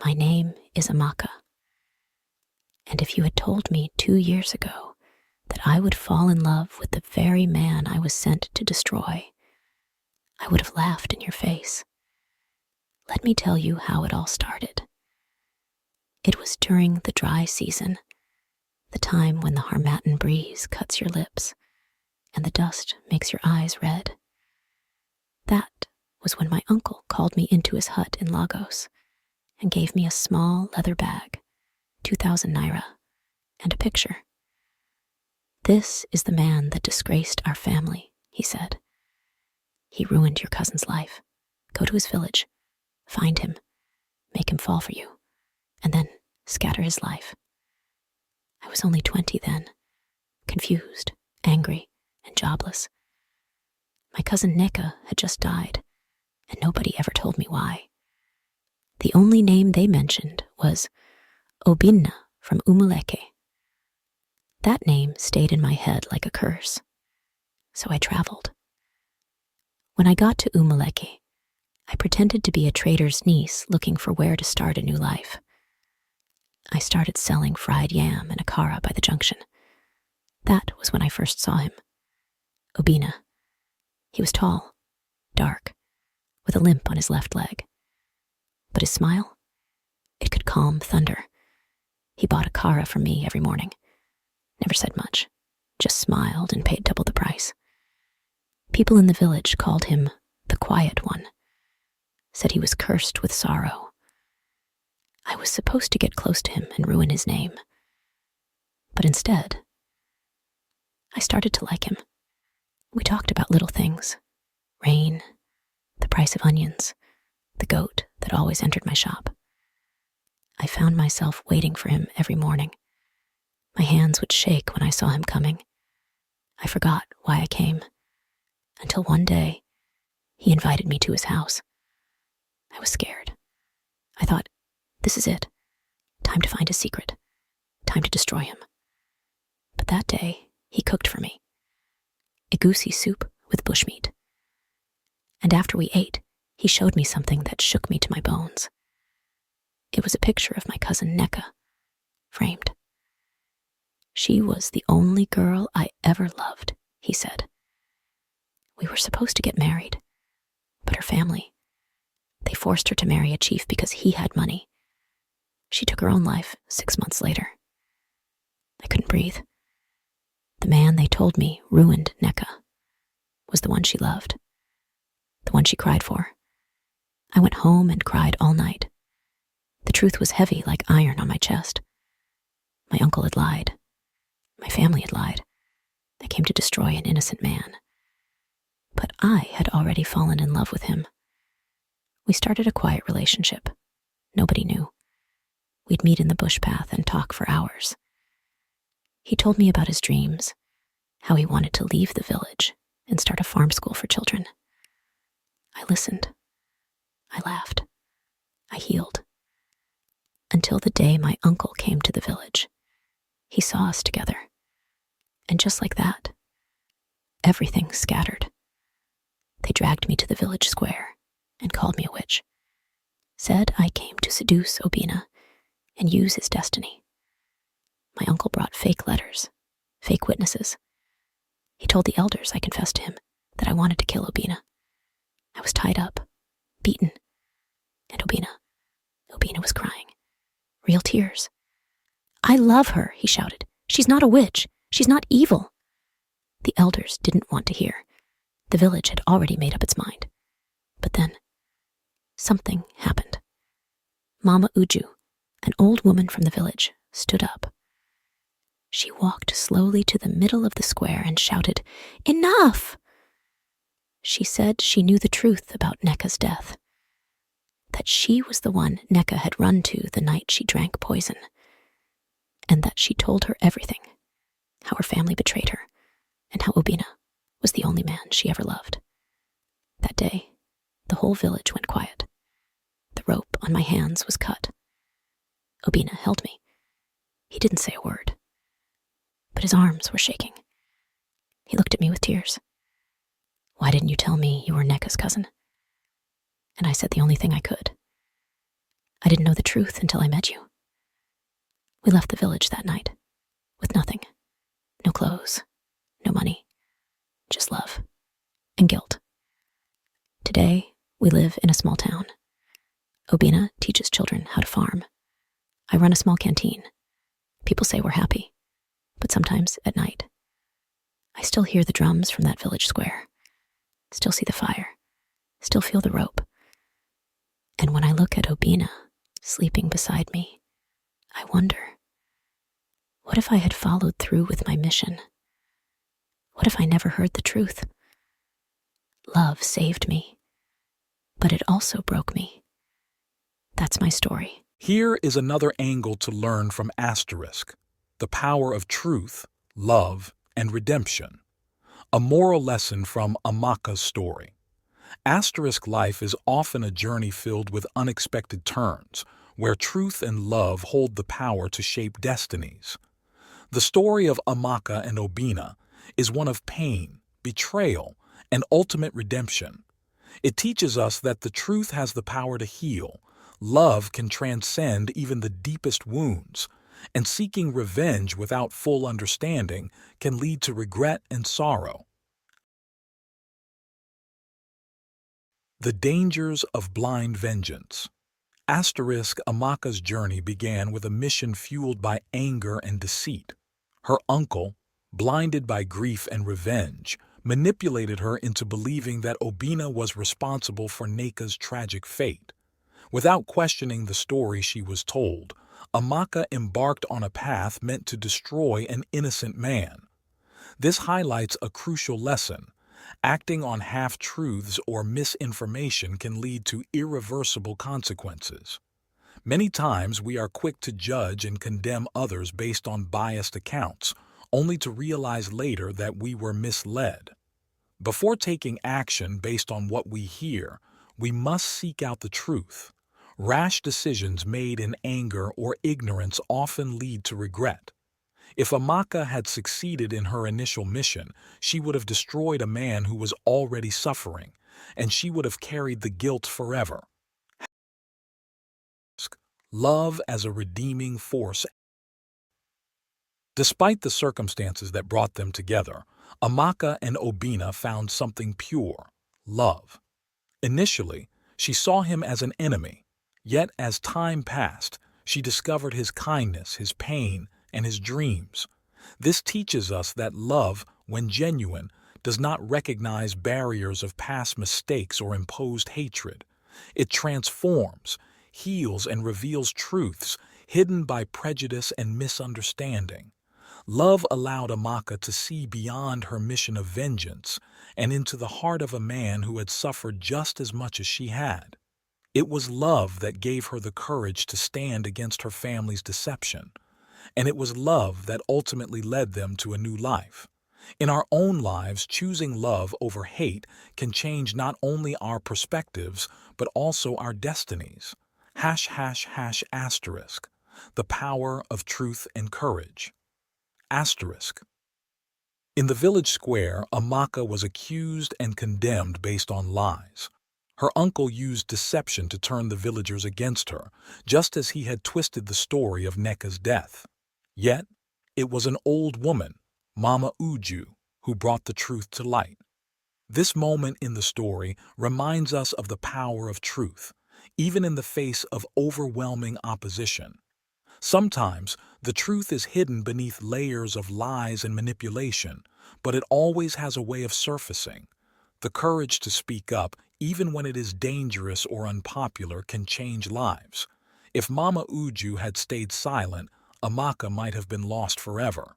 My name is Amaka. And if you had told me 2 years ago that I would fall in love with the very man I was sent to destroy, I would have laughed in your face. Let me tell you how it all started. It was during the dry season, the time when the Harmattan breeze cuts your lips and the dust makes your eyes red. That was when my uncle called me into his hut in Lagos and gave me a small leather bag, 2,000 naira, and a picture. "This is the man that disgraced our family," he said. "He ruined your cousin's life. Go to his village, find him, make him fall for you, and then scatter his life." I was only 20 then, confused, angry, and jobless. My cousin Neka had just died, and nobody ever told me why. The only name they mentioned was Obinna from Umuleke. That name stayed in my head like a curse, so I traveled. When I got to Umuleke, I pretended to be a trader's niece looking for where to start a new life. I started selling fried yam and akara by the junction. That was when I first saw him. Obinna. He was tall, dark, with a limp on his left leg. But his smile? It could calm thunder. He bought akara from me every morning. Never said much, just smiled and paid double the price. People in the village called him the Quiet One, said he was cursed with sorrow. I was supposed to get close to him and ruin his name. But instead, I started to like him. We talked about little things: rain, the price of onions, the goat that always entered my shop. I found myself waiting for him every morning. My hands would shake when I saw him coming. I forgot why I came, until one day he invited me to his house. I was scared. I thought, this is it. Time to find his secret. Time to destroy him. But that day, he cooked for me. Egusi soup with bushmeat. And after we ate, he showed me something that shook me to my bones. It was a picture of my cousin Neka, framed. "She was the only girl I ever loved," he said. "We were supposed to get married, but her family, they forced her to marry a chief because he had money. She took her own life 6 months later. I couldn't breathe. The man they told me ruined Neka was the one she loved, the one she cried for. I went home and cried all night. The truth was heavy like iron on my chest. My uncle had lied. My family had lied. I came to destroy an innocent man. But I had already fallen in love with him. We started a quiet relationship. Nobody knew. We'd meet in the bush path and talk for hours. He told me about his dreams, how he wanted to leave the village and start a farm school for children. I listened. I laughed. I healed. Until the day my uncle came to the village. He saw us together. And just like that, everything scattered. They dragged me to the village square and called me a witch. Said I came to seduce Obinna and use his destiny. My uncle brought fake letters, fake witnesses. He told the elders I confessed to him that I wanted to kill Obinna. I was tied up, beaten, and Obinna was crying. Real tears. "I love her," he shouted. "She's not a witch. She's not evil." The elders didn't want to hear. The village had already made up its mind. But then, something happened. Mama Uju, an old woman from the village, stood up. She walked slowly to the middle of the square and shouted, "Enough!" She said she knew the truth about Neka's death. That she was the one Neka had run to the night she drank poison. And that she told her everything, how her family betrayed her, and how Obinna was the only man she ever loved. That day, the whole village went quiet. The rope on my hands was cut. Obinna held me. He didn't say a word, but his arms were shaking. He looked at me with tears. "Why didn't you tell me you were Neka's cousin?" And I said the only thing I could. I didn't know the truth until I met you. We left the village that night, with nothing. No clothes, no money, just love and guilt. Today, we live in a small town. Obina teaches children how to farm. I run a small canteen. People say we're happy, but sometimes at night, I still hear the drums from that village square, still see the fire, still feel the rope. And when I look at Obina sleeping beside me, I wonder, what if I had followed through with my mission? What if I never heard the truth? Love saved me, but it also broke me. That's my story. Here is another angle to learn from Asterisk: the power of truth, love, and redemption. A moral lesson from Amaka's story. Asterisk life is often a journey filled with unexpected turns, where truth and love hold the power to shape destinies. The story of Amaka and Obina is one of pain, betrayal, and ultimate redemption. It teaches us that the truth has the power to heal, love can transcend even the deepest wounds, and seeking revenge without full understanding can lead to regret and sorrow. The dangers of blind vengeance. Asterisk Amaka's journey began with a mission fueled by anger and deceit. Her uncle, blinded by grief and revenge, manipulated her into believing that Obina was responsible for Neka's tragic fate. Without questioning the story she was told, Amaka embarked on a path meant to destroy an innocent man. This highlights a crucial lesson. Acting on half-truths or misinformation can lead to irreversible consequences. Many times we are quick to judge and condemn others based on biased accounts, only to realize later that we were misled. Before taking action based on what we hear, we must seek out the truth. Rash decisions made in anger or ignorance often lead to regret. If Amaka had succeeded in her initial mission, she would have destroyed a man who was already suffering, and she would have carried the guilt forever. Love as a redeeming force. Despite the circumstances that brought them together, Amaka and Obina found something pure: love. Initially, she saw him as an enemy, yet as time passed, she discovered his kindness, his pain, and his dreams. This teaches us that love, when genuine, does not recognize barriers of past mistakes or imposed hatred. It transforms, heals, and reveals truths hidden by prejudice and misunderstanding. Love allowed Amaka to see beyond her mission of vengeance and into the heart of a man who had suffered just as much as she had. It was love that gave her the courage to stand against her family's deception, and it was love that ultimately led them to a new life. In our own lives, choosing love over hate can change not only our perspectives, but also our destinies. Asterisk. The power of truth and courage. Asterisk. In the village square, Amaka was accused and condemned based on lies. Her uncle used deception to turn the villagers against her, just as he had twisted the story of Neka's death. Yet, it was an old woman, Mama Uju, who brought the truth to light. This moment in the story reminds us of the power of truth, even in the face of overwhelming opposition. Sometimes, the truth is hidden beneath layers of lies and manipulation, but it always has a way of surfacing. The courage to speak up, even when it is dangerous or unpopular, can change lives. If Mama Uju had stayed silent, Amaka might have been lost forever.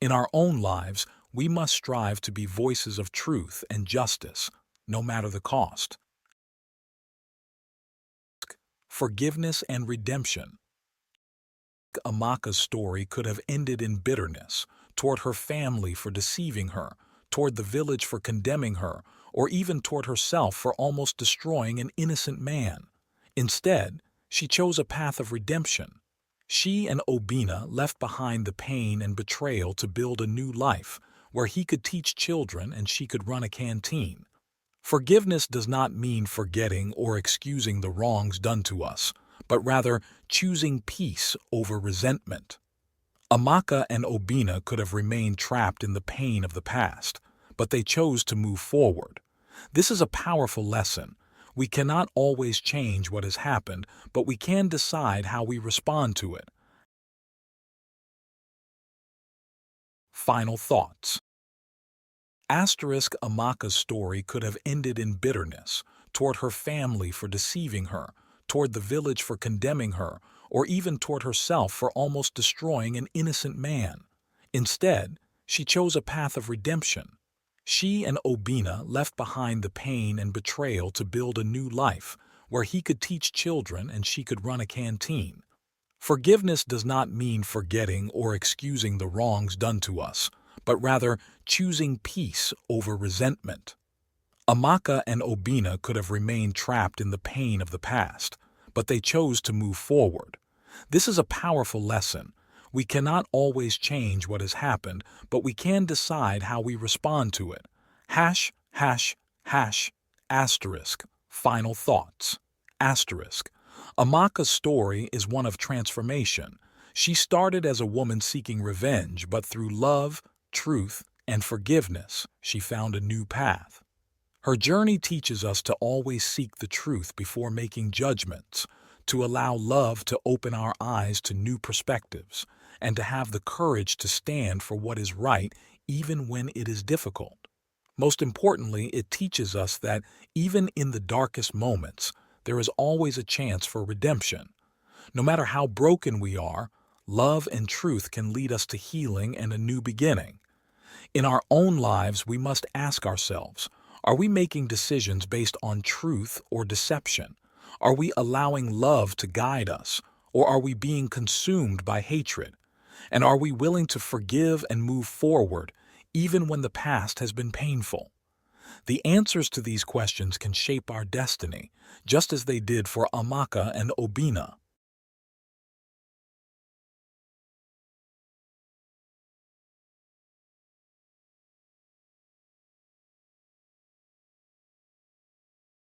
In our own lives, we must strive to be voices of truth and justice, no matter the cost. Forgiveness and redemption. Amaka's story could have ended in bitterness, toward her family for deceiving her, toward the village for condemning her, or even toward herself for almost destroying an innocent man. Instead, she chose a path of redemption. She and Obina left behind the pain and betrayal to build a new life, where he could teach children and she could run a canteen. Forgiveness does not mean forgetting or excusing the wrongs done to us, but rather choosing peace over resentment. Amaka and Obina could have remained trapped in the pain of the past, but they chose to move forward. This is a powerful lesson. We cannot always change what has happened, but we can decide how we respond to it. Final thoughts. Amaka's story could have ended in bitterness, toward her family for deceiving her, toward the village for condemning her, or even toward herself for almost destroying an innocent man. Instead, she chose a path of redemption. She and Obina left behind the pain and betrayal to build a new life, where he could teach children and she could run a canteen. Forgiveness does not mean forgetting or excusing the wrongs done to us, but rather choosing peace over resentment. Amaka and Obina could have remained trapped in the pain of the past, but they chose to move forward. This is a powerful lesson. We cannot always change what has happened, but we can decide how we respond to it. ****. Final thoughts. Amaka's story is one of transformation. She started as a woman seeking revenge, but through love, truth, and forgiveness, she found a new path. Her journey teaches us to always seek the truth before making judgments, to allow love to open our eyes to new perspectives, and to have the courage to stand for what is right even when it is difficult. Most importantly, it teaches us that even in the darkest moments, there is always a chance for redemption. No matter how broken we are, love and truth can lead us to healing and a new beginning. In our own lives, we must ask ourselves, are we making decisions based on truth or deception? Are we allowing love to guide us, or are we being consumed by hatred? And are we willing to forgive and move forward, even when the past has been painful? The answers to these questions can shape our destiny, just as they did for Amaka and Obina.